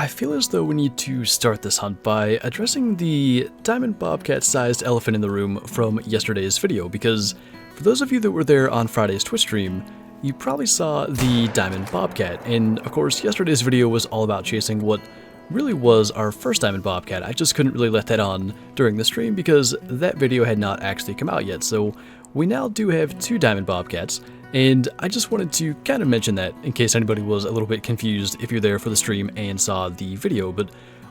I feel as though we need to start this hunt by addressing the diamond bobcat-sized elephant in the room from yesterday's video, because for those of you that were there on Friday's Twitch stream, you probably saw the diamond bobcat, and of course yesterday's video was all about chasing what really was our first diamond bobcat. I just couldn't really let that on during the stream because that video had not actually come out yet, so we now do have two diamond bobcats. And I just wanted to kind of mention that in case anybody was a little bit confused if you're there for the stream and saw the video. But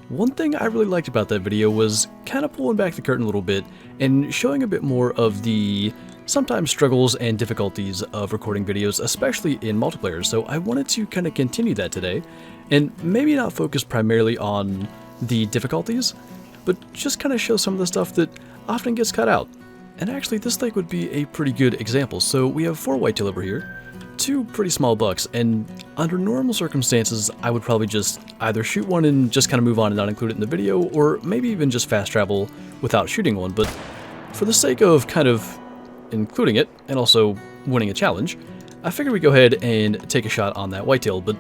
one thing I really liked about that video was kind of pulling back the curtain a little bit and showing a bit more of the sometimes struggles and difficulties of recording videos, especially in multiplayer. So I wanted to kind of continue that today and maybe not focus primarily on the difficulties, but just kind of show some of the stuff that often gets cut out. And actually, this lake would be a pretty good example. So we have 4 whitetail over here, 2 pretty small bucks, and under normal circumstances, I would probably just either shoot one and just kind of move on and not include it in the video, or maybe even just fast travel without shooting one. But for the sake of kind of including it, and also winning a challenge, I figured we'd go ahead and take a shot on that whitetail. But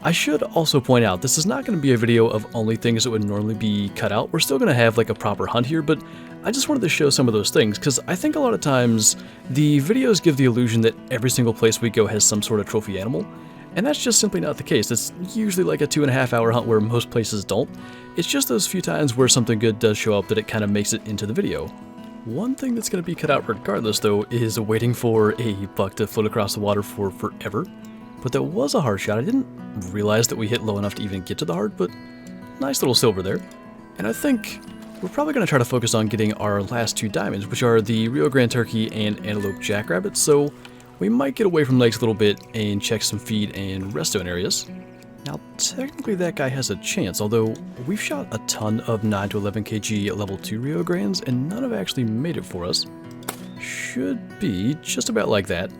I should also point out, this is not going to be a video of only things that would normally be cut out. We're still going to have like a proper hunt here, but I just wanted to show some of those things, because I think a lot of times the videos give the illusion that every single place we go has some sort of trophy animal, and that's just simply not the case. It's usually like a 2.5 hour hunt where most places don't. It's just those few times where something good does show up that it kind of makes it into the video. One thing that's going to be cut out regardless, though, is waiting for a buck to float across the water for forever. But that was a hard shot. I didn't realize that we hit low enough to even get to the heart, but nice little silver there. And I think we're probably going to try to focus on getting our last 2 diamonds, which are the Rio Grande turkey and antelope jackrabbit, so we might get away from lakes a little bit and check some feed and redstone areas. Now, technically that guy has a chance, although we've shot a ton of 9 to 11 kg level 2 Rio Grandes, and none have actually made it for us. Should be just about like that.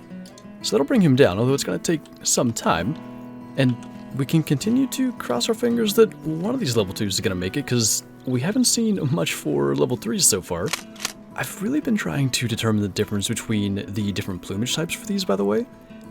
So that'll bring him down, although it's going to take some time, and we can continue to cross our fingers that one of these level 2s is going to make it, because we haven't seen much for level 3s so far. I've really been trying to determine the difference between the different plumage types for these, by the way.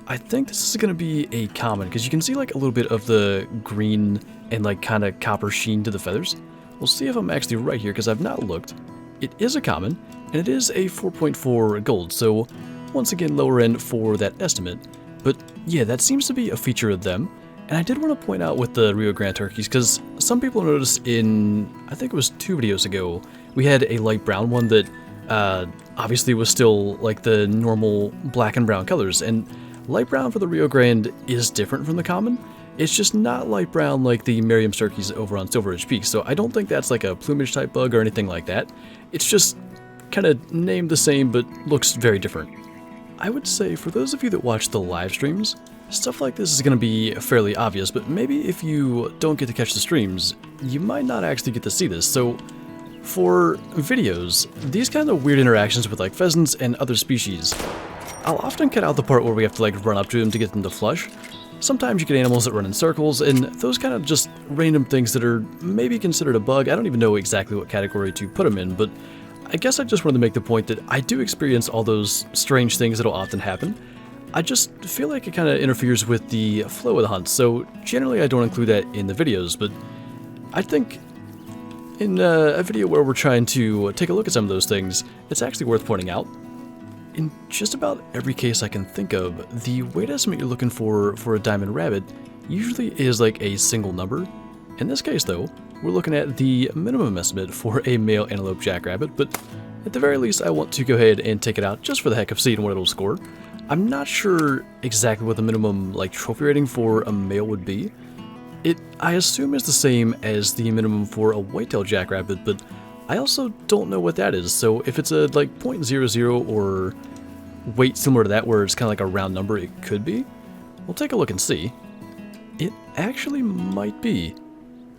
I think this is going to be a common, because you can see like a little bit of the green and like kind of copper sheen to the feathers. We'll see if I'm actually right here, because I've not looked. It is a common, and it is a 4.4 gold, so once again lower end for that estimate. But yeah, that seems to be a feature of them. And I did want to point out with the Rio Grande turkeys, because some people noticed in, I think it was 2 videos ago, we had a light brown one that obviously was still like the normal black and brown colors. And light brown for the Rio Grande is different from the common. It's just not light brown like the Merriam's turkeys over on Silver Ridge Peak. So I don't think that's like a plumage type bug or anything like that. It's just kind of named the same, but looks very different. I would say for those of you that watch the live streams, stuff like this is going to be fairly obvious, but maybe if you don't get to catch the streams, you might not actually get to see this. So for videos, these kind of weird interactions with like pheasants and other species, I'll often cut out the part where we have to like run up to them to get them to flush. Sometimes you get animals that run in circles, and those kind of just random things that are maybe considered a bug. I don't even know exactly what category to put them in, but I guess I just wanted to make the point that I do experience all those strange things that'll often happen. I just feel like it kind of interferes with the flow of the hunt, so generally I don't include that in the videos, but I think in a video where we're trying to take a look at some of those things, it's actually worth pointing out. In just about every case I can think of, the weight estimate you're looking for a diamond rabbit usually is like a single number. In this case though, we're looking at the minimum estimate for a male antelope jackrabbit, but at the very least I want to go ahead and take it out just for the heck of seeing what it'll score. I'm not sure exactly what the minimum like trophy rating for a male would be. I assume is the same as the minimum for a whitetail jackrabbit, but I also don't know what that is. So if it's a like 0.00 or weight similar to that where it's kind of like a round number, it could be. We'll take a look and see. It actually might be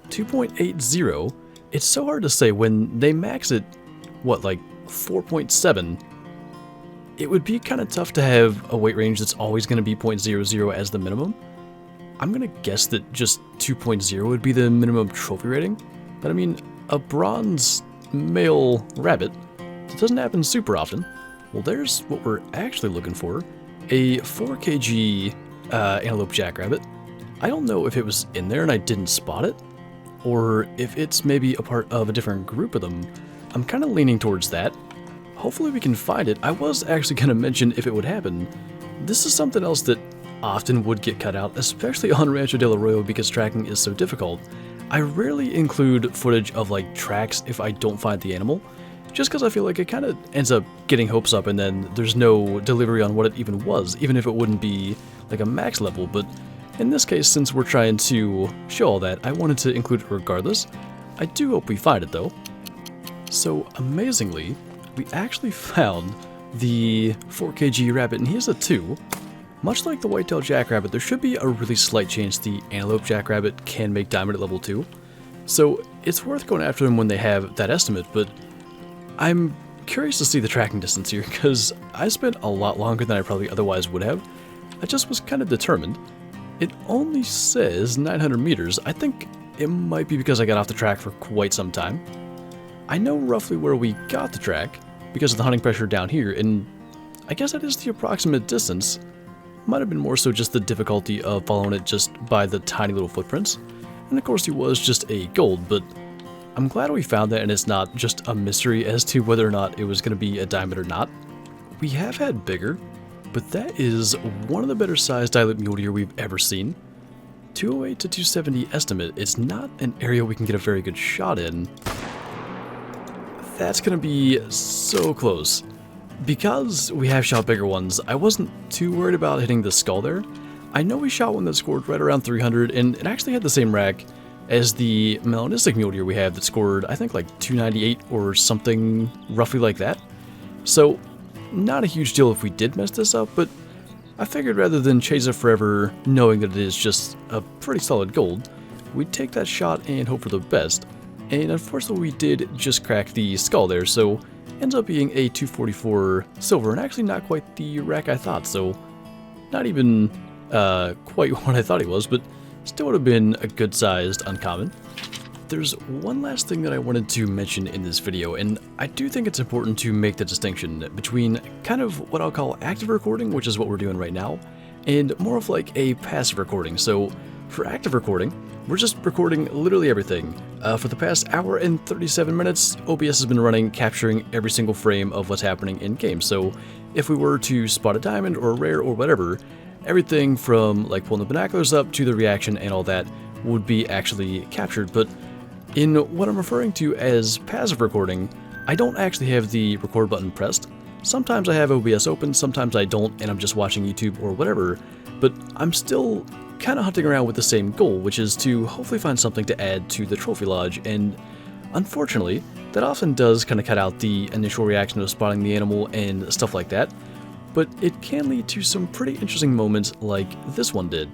2.80. It's so hard to say. When they max it, what, like 4.7, it would be kind of tough to have a weight range that's always going to be 0.00 as the minimum. I'm going to guess that just 2.0 would be the minimum trophy rating. But I mean, a bronze male rabbit, it doesn't happen super often. Well, there's what we're actually looking for. A 4 kg antelope jackrabbit. I don't know if it was in there and I didn't spot it, or if it's maybe a part of a different group of them. I'm kind of leaning towards that. Hopefully we can find it. I was actually going to mention if it would happen. This is something else that often would get cut out, especially on Rancho del Arroyo because tracking is so difficult. I rarely include footage of like tracks if I don't find the animal, just because I feel like it kind of ends up getting hopes up and then there's no delivery on what it even was, even if it wouldn't be like a max level. But in this case, since we're trying to show all that, I wanted to include it regardless. I do hope we find it though. So amazingly, we actually found the 4kg rabbit, and he is a 2. Much like the white-tailed jackrabbit, there should be a really slight chance the antelope jackrabbit can make diamond at level 2. So it's worth going after them when they have that estimate, but I'm curious to see the tracking distance here, because I spent a lot longer than I probably otherwise would have. I just was kind of determined. It only says 900 meters. I think it might be because I got off the track for quite some time. I know roughly where we got the track because of the hunting pressure down here, and I guess that is the approximate distance. Might have been more so just the difficulty of following it just by the tiny little footprints. And of course he was just a gold, but I'm glad we found that and it's not just a mystery as to whether or not it was going to be a diamond or not. We have had bigger, but that is one of the better sized dilute mule deer we've ever seen. 208 to 270 estimate. It's not an area we can get a very good shot in. That's going to be so close. Because we have shot bigger ones, I wasn't too worried about hitting the skull there. I know we shot one that scored right around 300, and it actually had the same rack as the melanistic mule deer we have that scored, I think, like 298 or something roughly like that. So, not a huge deal if we did mess this up, but I figured rather than chase it forever knowing that it is just a pretty solid gold, we'd take that shot and hope for the best. And unfortunately we did just crack the skull there, so ends up being a 244 silver, and actually not quite the rack I thought, so not even quite what I thought he was, but still would have been a good sized uncommon. There's one last thing that I wanted to mention in this video, and I do think it's important to make the distinction between kind of what I'll call active recording, which is what we're doing right now, and more of like a passive recording. So for active recording, we're just recording literally everything. For the past hour and 37 minutes, OBS has been running, capturing every single frame of what's happening in game. So if we were to spot a diamond or a rare or whatever, everything from like pulling the binoculars up to the reaction and all that would be actually captured. But in what I'm referring to as passive recording, I don't actually have the record button pressed. Sometimes I have OBS open, sometimes I don't, and I'm just watching YouTube or whatever, but I'm still kind of hunting around with the same goal, which is to hopefully find something to add to the trophy lodge, and unfortunately, that often does kind of cut out the initial reaction of spotting the animal and stuff like that, but it can lead to some pretty interesting moments like this one did.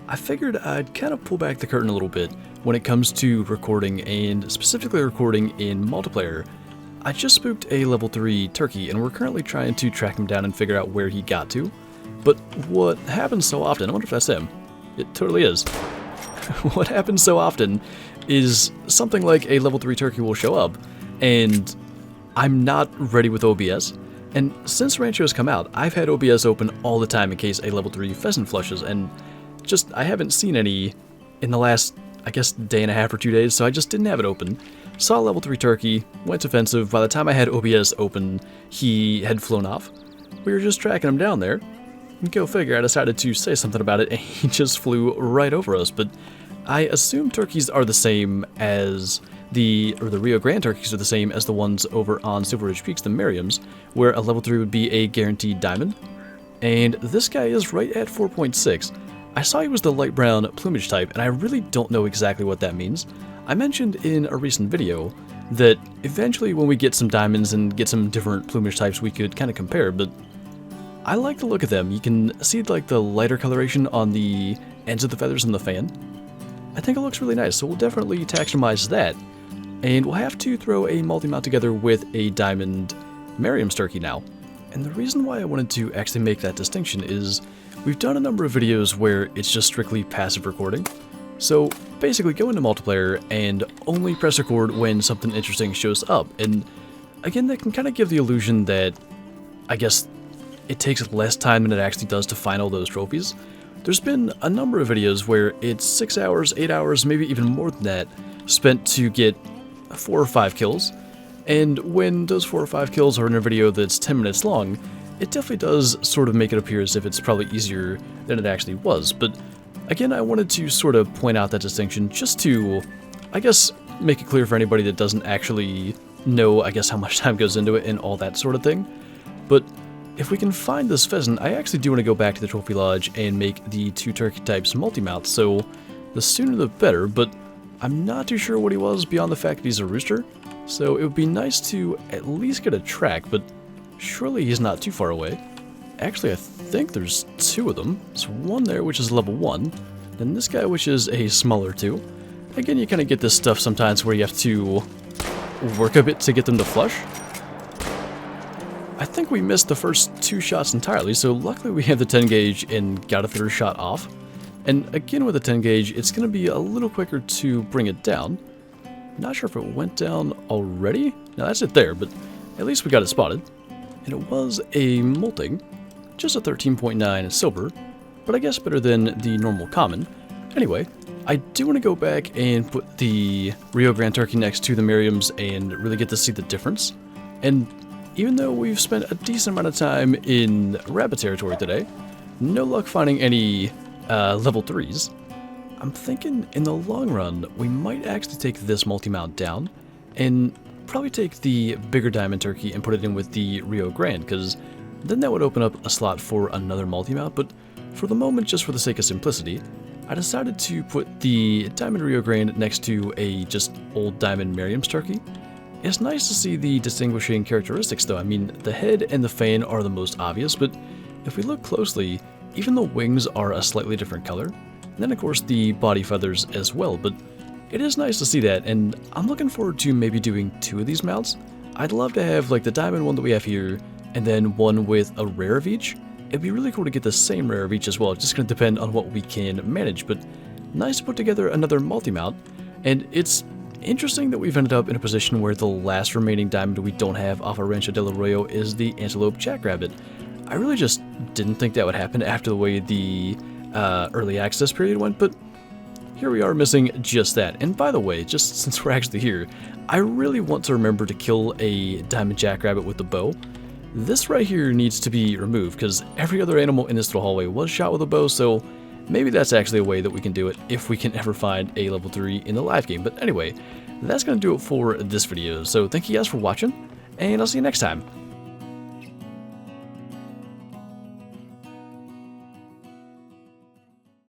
I figured I'd kind of pull back the curtain a little bit when it comes to recording, and specifically recording in multiplayer. I just spooked a level 3 turkey, and we're currently trying to track him down and figure out where he got to. But what happens so often, I wonder if that's him. It totally is. What happens so often is something like a level 3 turkey will show up, and I'm not ready with OBS. And since Rancho has come out, I've had OBS open all the time in case a level 3 pheasant flushes, and just I haven't seen any in the last, I guess, day and a half or 2 days, so I just didn't have it open. Saw a level 3 turkey, went offensive. By the time I had OBS open, he had flown off. We were just tracking him down there. Go figure, I decided to say something about it and he just flew right over us. But I assume turkeys are the same as the Rio Grande turkeys are the same as the ones over on Silver Ridge Peaks, the Merriams, where a level 3 would be a guaranteed diamond. And this guy is right at 4.6. I saw he was the light brown plumage type, and I really don't know exactly what that means. I mentioned in a recent video that eventually when we get some diamonds and get some different plumage types we could kind of compare, but I like the look of them. You can see like the lighter coloration on the ends of the feathers in the fan. I think it looks really nice, so we'll definitely taxonomize that. And we'll have to throw a multi-mount together with a diamond Merriam's turkey now. And the reason why I wanted to actually make that distinction is we've done a number of videos where it's just strictly passive recording. So basically go into multiplayer and only press record when something interesting shows up. And again, that can kind of give the illusion that, I guess, it takes less time than it actually does to find all those trophies. There's been a number of videos where it's 6 hours, 8 hours, maybe even more than that, spent to get 4 or 5 kills. And when those 4 or 5 kills are in a video that's 10 minutes long, it definitely does sort of make it appear as if it's probably easier than it actually was. But again, I wanted to sort of point out that distinction just to, I guess, make it clear for anybody that doesn't actually know, I guess, how much time goes into it and all that sort of thing. But if we can find this pheasant, I actually do want to go back to the trophy lodge and make the 2 turkey types multi-mount, so the sooner the better, but I'm not too sure what he was beyond the fact that he's a rooster, so it would be nice to at least get a track, but surely he's not too far away. Actually, I think there's 2 of them. There's one there, which is level 1, then this guy, which is a smaller 2. Again, you kind of get this stuff sometimes where you have to work a bit to get them to flush. I think we missed the first 2 shots entirely, so luckily we have the 10 gauge and got a 3rd shot off. And again with the 10 gauge, it's going to be a little quicker to bring it down. Not sure if it went down already. Now that's it there, but at least we got it spotted. And it was a molting, just a 13.9 silver, but I guess better than the normal common. Anyway, I do want to go back and put the Rio Grande turkey next to the Miriams and really get to see the difference. And even though we've spent a decent amount of time in rabbit territory today, no luck finding any level 3s. I'm thinking in the long run, we might actually take this multi-mount down and probably take the bigger diamond turkey and put it in with the Rio Grande, because then that would open up a slot for another multi-mount, but for the moment, just for the sake of simplicity, I decided to put the diamond Rio Grande next to a just old diamond Miriam's turkey. It's nice to see the distinguishing characteristics though. I mean, the head and the fan are the most obvious, but if we look closely, even the wings are a slightly different color. And then of course the body feathers as well, but it is nice to see that, and I'm looking forward to maybe doing 2 of these mounts. I'd love to have like the diamond one that we have here, and then one with a rare of each. It'd be really cool to get the same rare of each as well. It's just going to depend on what we can manage, but nice to put together another multi-mount, and it's interesting that we've ended up in a position where the last remaining diamond we don't have off of Rancho del Arroyo is the antelope jackrabbit. I really just didn't think that would happen after the way the early access period went, but here we are missing just that. And by the way, just since we're actually here, I really want to remember to kill a diamond jackrabbit with the bow. This right here needs to be removed because every other animal in this little hallway was shot with a bow, so maybe that's actually a way that we can do it if we can ever find a level 3 in the live game. But anyway, that's going to do it for this video. So thank you guys for watching, and I'll see you next time.